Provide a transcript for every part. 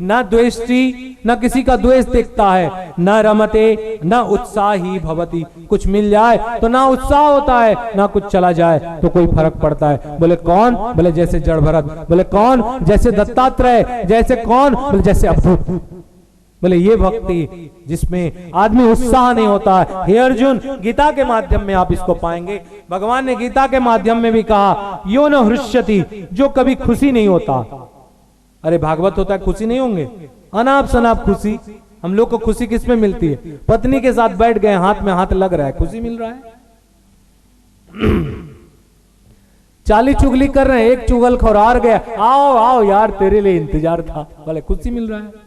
न द्वेष्टि, न किसी का द्वेष दिखता है, न रमते न उत्साही भवती, कुछ मिल जाए तो ना उत्साह होता है, ना कुछ चला जाए तो कोई फर्क पड़ता है। बोले कौन? बोले जैसे जड़ भरत। बोले कौन? जैसे दत्तात्रेय। जैसे कौन? बोले जैसे अवधूत। बोले ये भक्ति जिसमें आदमी उत्साह नहीं होता है। हे अर्जुन, गीता के माध्यम में आप इसको पाएंगे। भगवान ने गीता के माध्यम में भी कहा, यो न हृष्यति, जो कभी खुशी नहीं होता। अरे भागवत होता है, खुशी नहीं होंगे? अनाप शनाप खुशी। हम लोग को खुशी किस में मिलती है? पत्नी के साथ बैठ गए, हाथ में हाथ लग रहा है, खुशी मिल रहा है। चाली चुगली कर रहे हैं, एक चुगलखोर हार गया, आओ आओ यार तेरे लिए इंतजार था, बोले खुशी मिल रहा है।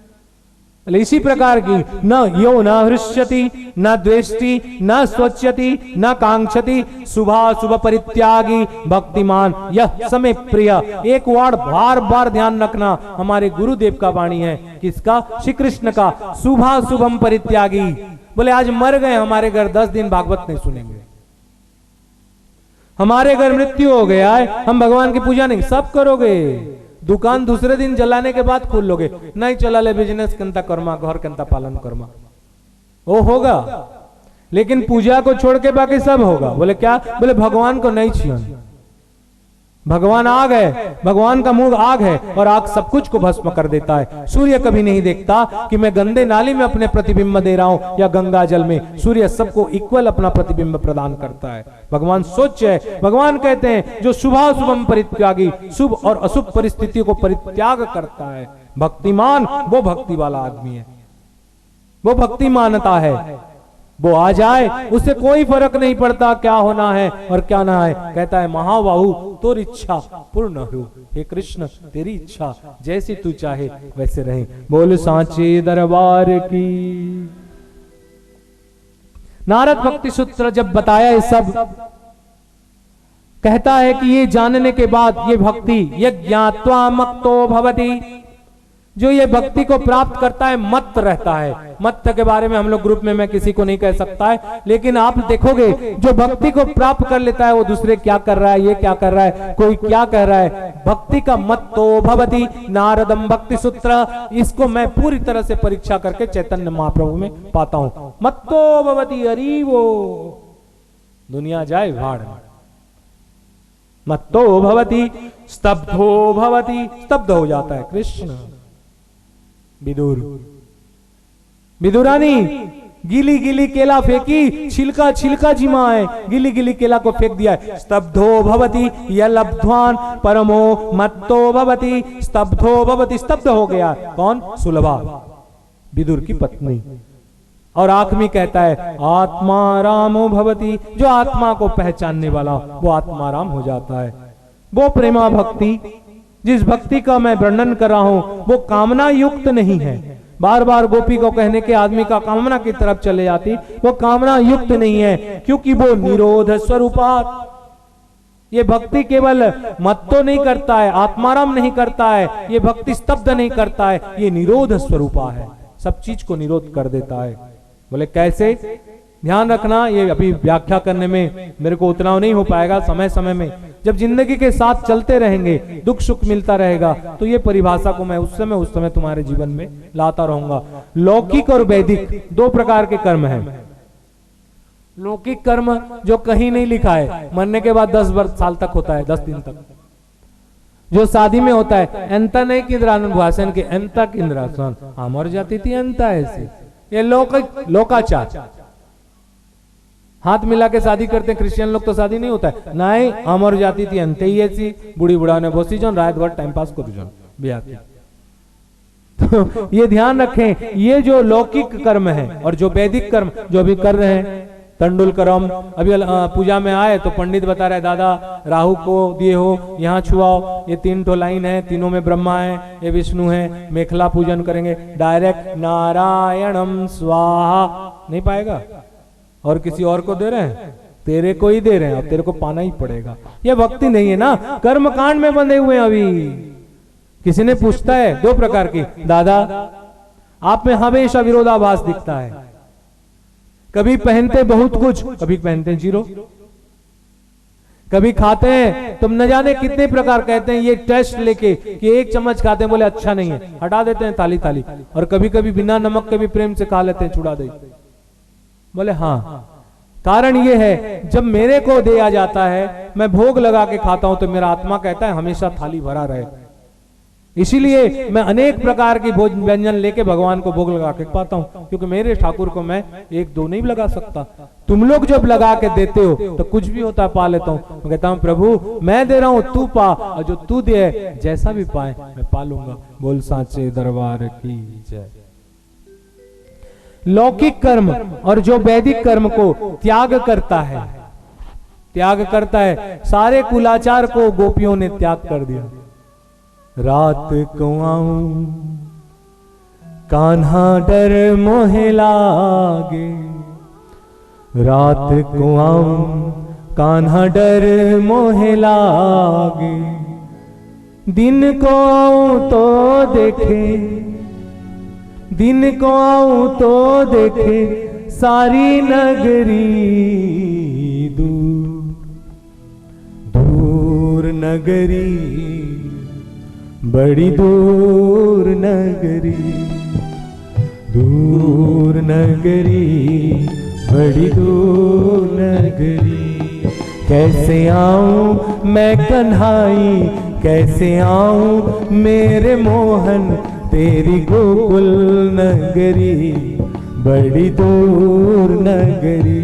इसी प्रकार की न यो न हृष्यति न द्वेष्टि न स्वच्छति न कांक्षति शुभाशुभ परित्यागी भक्तिमान यह समय प्रिय। एक वार्ड बार बार ध्यान रखना, हमारे गुरुदेव का वाणी है। किसका? श्री कृष्ण का। शुभाशुभम परित्यागी। बोले आज मर गए हमारे घर, 10 दिन भागवत नहीं सुनेंगे। हमारे घर मृत्यु हो गया है, हम भगवान की पूजा नहीं। सब करोगे, दुकान दूसरे दिन जलाने के बाद खोल लोगे। नहीं चला ले बिजनेस कंता कर्मा, घर कंता पालन कर्मा, वो होगा, लेकिन पूजा को छोड़ के बाकी सब होगा। बोले क्या? बोले भगवान को नहीं छीन। भगवान आग है, भगवान का मुंह आग है और आग सब कुछ को भस्म कर देता है। सूर्य कभी नहीं देखता कि मैं गंदे नाली में अपने प्रतिबिंब दे रहा हूं या गंगा जल में। सूर्य सबको इक्वल अपना प्रतिबिंब प्रदान करता है। भगवान स्वच्छ है। भगवान कहते हैं जो शुभाशुभम परित्यागी, शुभ और अशुभ परिस्थितियों को परित्याग करता है, भक्तिमान, वो भक्ति वाला आदमी है, वो भक्ति मानता है। वो आ जाए, उससे कोई फर्क नहीं पड़ता क्या होना है और क्या ना है। कहता है महाबाहु तोर इच्छा पूर्ण हो, हे कृष्ण तेरी इच्छा, जैसी तू चाहे वैसे रहे। बोल सांचे दरबार की। नारद भक्ति सूत्र जब बताया ये सब, कहता है कि ये जानने के बाद ये भक्ति ये ज्ञात्वा मत्तो भवति, जो ये भक्ति को प्राप्त करता है मत्त रहता है। मत्त के बारे में हम लोग ग्रुप में मैं किसी को नहीं कह सकता है, लेकिन आप देखोगे जो भक्ति को प्राप्त कर लेता है वो दूसरे क्या कर रहा है, ये क्या कर रहा है, कोई क्या कर रहा है, भक्ति का मत्तो भवति। नारदम भक्ति सूत्र, इसको मैं पूरी तरह से परीक्षा करके चैतन्य महाप्रभु में पाता हूं। मत्तो भवति, अरे वो दुनिया जाए भाड़ में। मत्तो भवति स्तब्धो भवति, स्तब्ध हो जाता है कृष्ण। विदुर, विदुरानी गीली गीली केला फेंकी, छिलका छिलका जिमाए, गीली गीली केला को फेंक दिया। स्तब्धो भवति यलब्ध्वान परमो मत्तो भवति, स्तब्धो भवति, स्तब्ध हो गया। कौन? सुलभा, विदुर की पत्नी। और आखिरी कहता है आत्मा रामो भवति, जो आत्मा को पहचानने वाला वो आत्मा राम हो जाता है। वो प्रेमा भक्ति, जिस भक्ति का मैं वर्णन कर रहा हूं, वो कामना युक्त नहीं है। बार बार गोपी को कहने के आदमी का कामना की तरफ चले जाती, वो कामना युक्त नहीं है, क्योंकि वो निरोध स्वरूपात्। ये भक्ति केवल मत्तो नहीं करता है, आत्माराम नहीं करता है, ये भक्ति स्तब्ध नहीं करता है, ये निरोध स्वरूपा है, सब चीज को निरोध कर देता है। बोले कैसे? ध्यान रखना, ये अभी व्याख्या करने में मेरे को उतना नहीं हो पाएगा। समय समय में जब जिंदगी के साथ चलते रहेंगे, दुख सुख मिलता रहेगा, तो ये परिभाषा को मैं उस समय तुम्हारे जीवन में लाता रहूंगा। लौकिक और वैदिक दो प्रकार के कर्म हैं। लौकिक कर्म जो कहीं नहीं लिखा है, मरने के बाद 10 साल तक होता है, 10 दिन तक। जो शादी में होता है, अंत नहीं किंद्रानुभाषण के अंत किंद्रासन, अमर जाती थी अंत ऐसे, ये लोकाचार। हाथ मिला के शादी करते हैं क्रिश्चियन लोग, तो शादी नहीं होता है। नहीं, अमर जाती थी अंत ही ऐसी, बूढ़ी बुढ़ा ने बोसी जन रात भर टाइम पास करू जन ब्याह। तो ये ध्यान रखें, ये जो लौकिक कर्म है और जो वैदिक कर्म जो अभी कर रहे हैं, तंडुल कर्म। अभी पूजा में आए तो पंडित बता रहे दादा राहु को दिए हो, यहाँ छुआओ, ये 3 ठो लाइन है, तीनों में ब्रह्मा है, ये विष्णु है, मेखला पूजन करेंगे। डायरेक्ट नारायणम स्वाहा नहीं पाएगा, और किसी और को दे रहे हैं, तेरे को ही दे रहे हैं, अब तेरे को पाना ही पड़ेगा। ये भक्ति नहीं है ना, कर्म कांड में बंधे हुए हैं। अभी किसी ने पूछता है 2 प्रकार की, दादा आप में हमेशा विरोधाभास दिखता है, कभी पहनते बहुत कुछ, कभी पहनते 0, कभी खाते हैं तुम न जाने कितने प्रकार कहते हैं, ये टेस्ट लेके कि एक चम्मच खाते हैं, बोले अच्छा नहीं है, हटा देते हैं थाली थाली। और कभी कभी बिना नमक के भी प्रेम से खा लेते हैं चूड़ा दही, बोले हाँ। कारण ये है जब मेरे को दिया जाता है, मैं भोग लगा के खाता हूं तो मेरा आत्मा कहता है हमेशा थाली भरा रहे। इसीलिए मैं अनेक प्रकार की भोज व्यंजन लेके भगवान को भोग लगा के पाता हूं, क्योंकि मेरे ठाकुर को मैं एक दो नहीं लगा सकता। तुम लोग जब लगा के देते हो तो कुछ भी होता है पा लेता हूं। मैं कहता हूं प्रभु मैं दे रहा हूं तू पा, और जो तू दे जैसा भी पाए मैं पा लूंगा। बोल साचे दरबार की जय। लौकिक कर्म और जो वैदिक कर्म को त्याग करता है, त्याग करता है, सारे कुलाचार को गोपियों ने त्याग कर दिया। रात को आऊं कान्हा डर मोहे लागे, रात को आऊं कान्हा डर मोहे लागे, दिन को आऊं तो देखे, दिन को आऊं तो देखे सारी नगरी दूर, दूर नगरी बड़ी दूर नगरी, दूर नगरी बड़ी दूर नगरी। कैसे आऊं मैं कन्हाई, कैसे आऊं मेरे मोहन तेरी गोकुल नगरी, बड़ी दूर नगरी,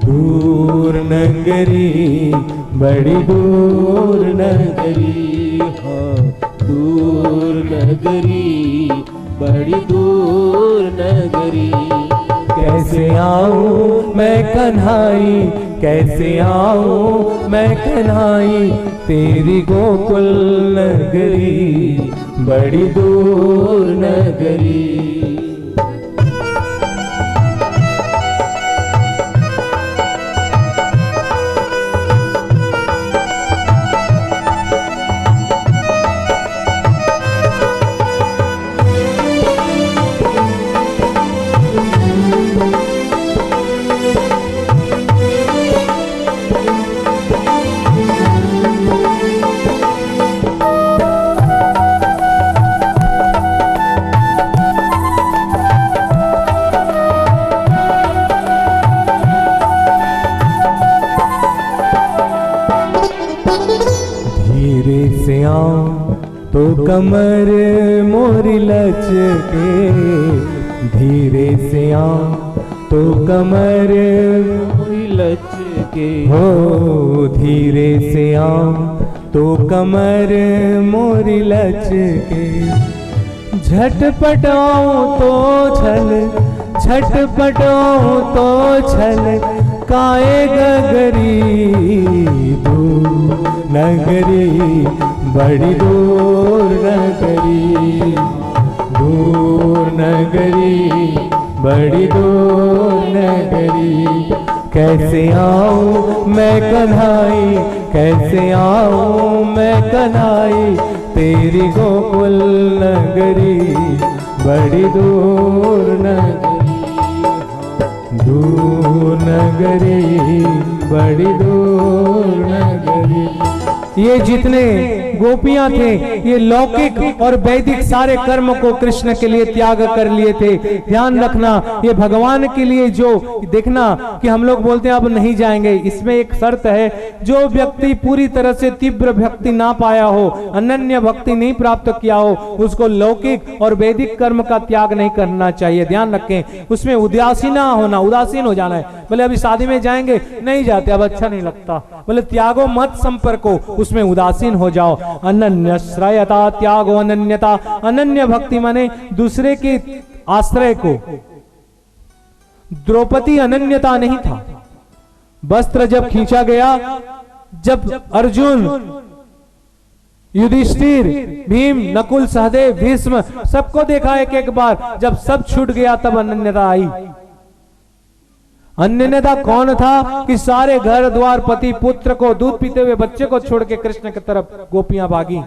दूर नगरी बड़ी दूर नगरी। दूर नगरी बड़ी दूर नगरी। कैसे आऊं मैं कन्हाई, कैसे आऊं मैं कन्हाई तेरी गोकुल नगरी, बड़ी दूर नगरी। तो कमर मोरी लचके, धीरे से आऊं तो कमर मोरी लचके, हो धीरे से आऊं तो कमर मोरी लचके, झटपट आऊं तो छल, झटपट आऊं तो छल काए गगरी, दूर नगरी बड़ी दूर नगरी, दूर नगरी बड़ी दूर नगरी। कैसे आऊं मैं कन्हाई, कैसे आऊं मैं कन्हाई तेरी गोकुल नगरी, बड़ी दूर नगरी, दूर नगरी बड़ी दूर नगरी। ये जितने गोपियां थे ये लौकिक और वैदिक सारे कर्म को कृष्ण के लिए त्याग कर लिए थे। ध्यान रखना ये भगवान के लिए जो देखना कि हम लोग बोलते हैं अब नहीं जाएंगे, इसमें एक शर्त है, जो व्यक्ति पूरी तरह से तीव्र भक्ति ना पाया हो, अनन्य भक्ति नहीं प्राप्त किया हो, उसको लौकिक और वैदिक कर्म का त्याग नहीं करना चाहिए। ध्यान रखें उसमें उदासीन होना, उदासीन हो जाना है। बोले अभी शादी में जाएंगे, नहीं जाते, अब अच्छा नहीं लगता, बोले त्यागो मत संपर्को, उसमें उदासीन हो जाओ। अनन्य श्रयता त्यागो अनन्यता, अनन्य भक्ति माने दूसरे के आश्रय को। द्रौपदी अनन्यता नहीं था, वस्त्र जब खींचा गया, जब अर्जुन युधिष्ठिर भीम नकुल सहदेव भीष्म सबको देखा एक एक बार, जब सब छूट गया तब अनन्यता आई। अन्यथा कौन था कि सारे घर द्वार पति पुत्र को दूध पीते हुए बच्चे को छोड़ के कृष्ण की तरफ गोपियां भागी।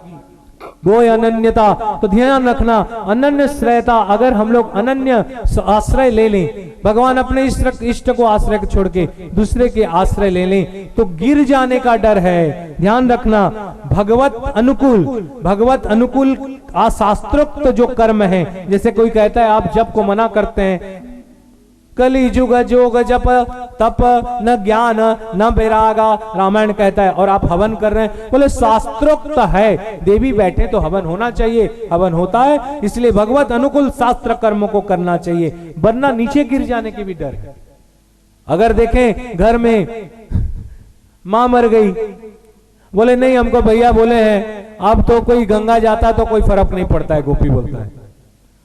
वो है अनन्यता। तो ध्यान रखना, अनन्य श्रेयता, अगर हम लोग अनन्य आश्रय ले लें, भगवान अपने इष्ट को आश्रय छोड़ के दूसरे के आश्रय ले लें तो गिर जाने का डर है। ध्यान रखना, भगवत अनुकूल शास्त्रोक्त जो कर्म है, जैसे कोई कहता है आप जप को मना करते हैं, कली जुग जोग जप तप न ज्ञान न वैरागा, रामायण कहता है, और आप हवन कर रहे हैं, बोले शास्त्रोक्त है, देवी बैठे तो हवन होना चाहिए, हवन होता है, इसलिए भगवत अनुकूल शास्त्र कर्मों को करना चाहिए, वरना नीचे गिर जाने की भी डर है। अगर देखें घर में मां मर गई, बोले नहीं हमको भैया बोले हैं अब तो कोई गंगा जाता तो कोई फर्क नहीं पड़ता है, गोपी बोलता है।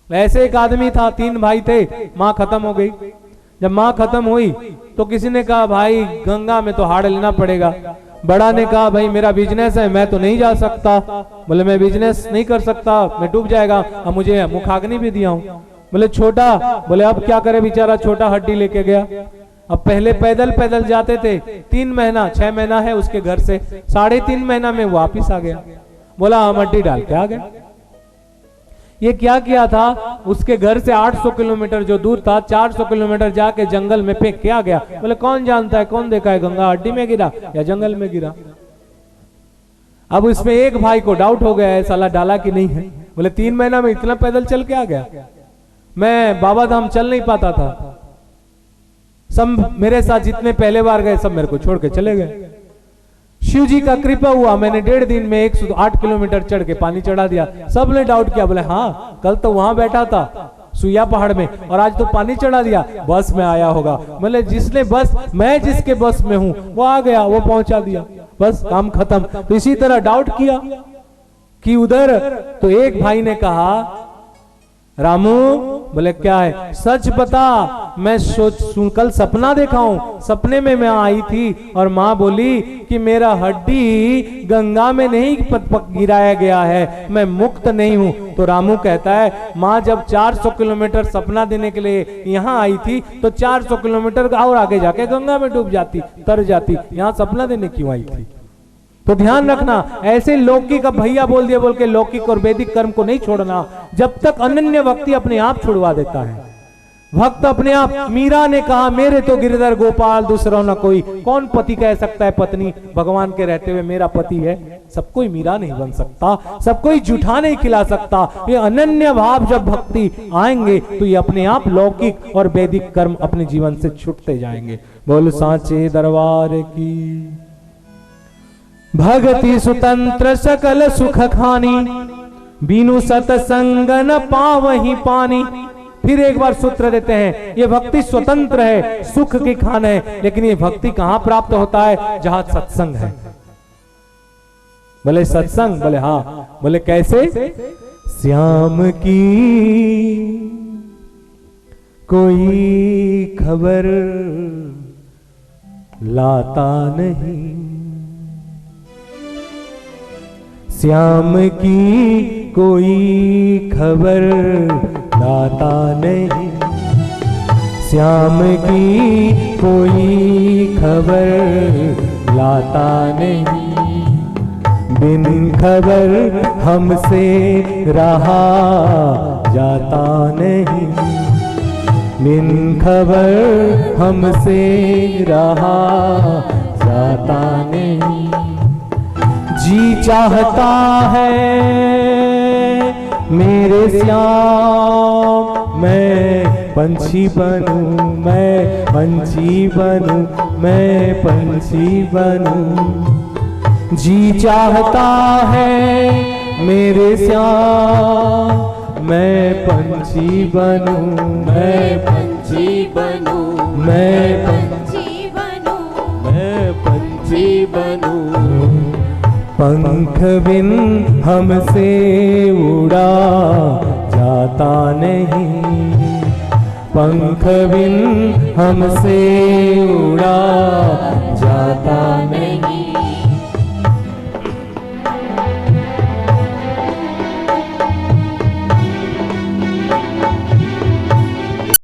ऐसे एक आदमी था, 3 भाई थे, मां खत्म हो गई। जब मां खत्म हुई तो किसी ने कहा भाई गंगा में तो हाड़ लेना पड़ेगा। बड़ा ने कहा भाई मेरा बिजनेस है, मैं तो नहीं जा सकता। बोले मैं बिजनेस नहीं कर सकता, मैं डूब जाएगा, अब मुझे मुखाग्नि भी दिया हूं। बोले छोटा, बोले अब क्या करे बेचारा, छोटा हड्डी लेके गया। अब पहले पैदल पैदल जाते थे, 3 महीना 6 महीना है उसके घर से, 3.5 महीना में वापिस आ गया। बोला हम हड्डी डाल के आ गए। ये क्या किया था, उसके घर से 800 किलोमीटर जो दूर था, 400 किलोमीटर जाके जंगल में फेंक के आ गया। बोले कौन जानता है, कौन देखा है, गंगा हड्डी में गिरा या जंगल में गिरा। अब इसमें एक भाई को डाउट हो गया है, साला डाला कि नहीं है। बोले 3 महीना में इतना पैदल चल के आ गया, मैं बाबा धाम चल नहीं पाता था, सब मेरे साथ जितने पहले बार गए सब मेरे को छोड़ के चले गए। शिव जी का कृपा हुआ, मैंने 1.5 दिन में 108 किलोमीटर चढ़ के पानी चढ़ा दिया। सब ने डाउट किया, बोले हाँ कल तो वहां बैठा था सुइया पहाड़ में और आज तो पानी चढ़ा दिया, बस में आया होगा। बोले जिसने बस, मैं जिसके बस में हूं वो आ गया, वो पहुंचा दिया, बस काम खत्म। तो इसी तरह डाउट किया कि उधर, तो एक भाई ने कहा रामू, बोले क्या है, सच बता, मैं कल सपना देखा हूं, सपने में मैं आई थी और माँ बोली कि मेरा हड्डी गंगा में नहीं गिराया गया है, मैं मुक्त नहीं हूं। तो रामू कहता है माँ जब 400 किलोमीटर सपना देने के लिए यहाँ आई थी तो 400 किलोमीटर और आगे जाके गंगा में डूब जाती, तर जाती, यहाँ सपना देने क्यों आई थी। तो ध्यान रखना, ऐसे लौकिक, अब भैया बोल दिया बोल के लौकिक और वैदिक कर्म को नहीं छोड़ना, जब तक अनन्य भक्ति अपने आप छुड़वा देता है। भक्त अपने आप, मीरा ने कहा मेरे तो गिरधर गोपाल दूसरा न कोई, कौन पति कह सकता है पत्नी भगवान के रहते हुए मेरा पति है। सब कोई मीरा नहीं बन सकता, सब कोई जूठा नहीं खिला सकता। ये अनन्य भाव जब भक्ति आएंगे तो ये अपने आप लौकिक और वैदिक कर्म अपने जीवन से छूटते जाएंगे। बोल सांचे दरबार की। भगति सुतंत्र सकल सुख खानी, बीनु सतसंग न पावहि पानी। फिर एक बार सूत्र देते हैं, ये भक्ति स्वतंत्र है, सुख की खान है, लेकिन ये भक्ति कहां प्राप्त होता है, जहां सत्संग है। बोले सत्संग, बोले हाँ, बोले कैसे, श्याम की कोई खबर लाता नहीं, श्याम की कोई खबर लाता नहीं, श्याम की कोई खबर लाता नहीं, बिन खबर हमसे रहा जाता नहीं, बिन खबर हमसे रहा जाता नहीं। जी चाहता है मेरे श्याम मैं पंछी बनूं, मैं पंछी बनूं, मैं पंछी बनूं। जी चाहता है मेरे श्याम मैं पंछी बनूं, मैं पंछी बनूं, मैं पंछी बनूं, मैं पंछी बनूं। पंख बिन हमसे उड़ा जाता नहीं, पंख बिन हमसे उड़ा जाता नहीं।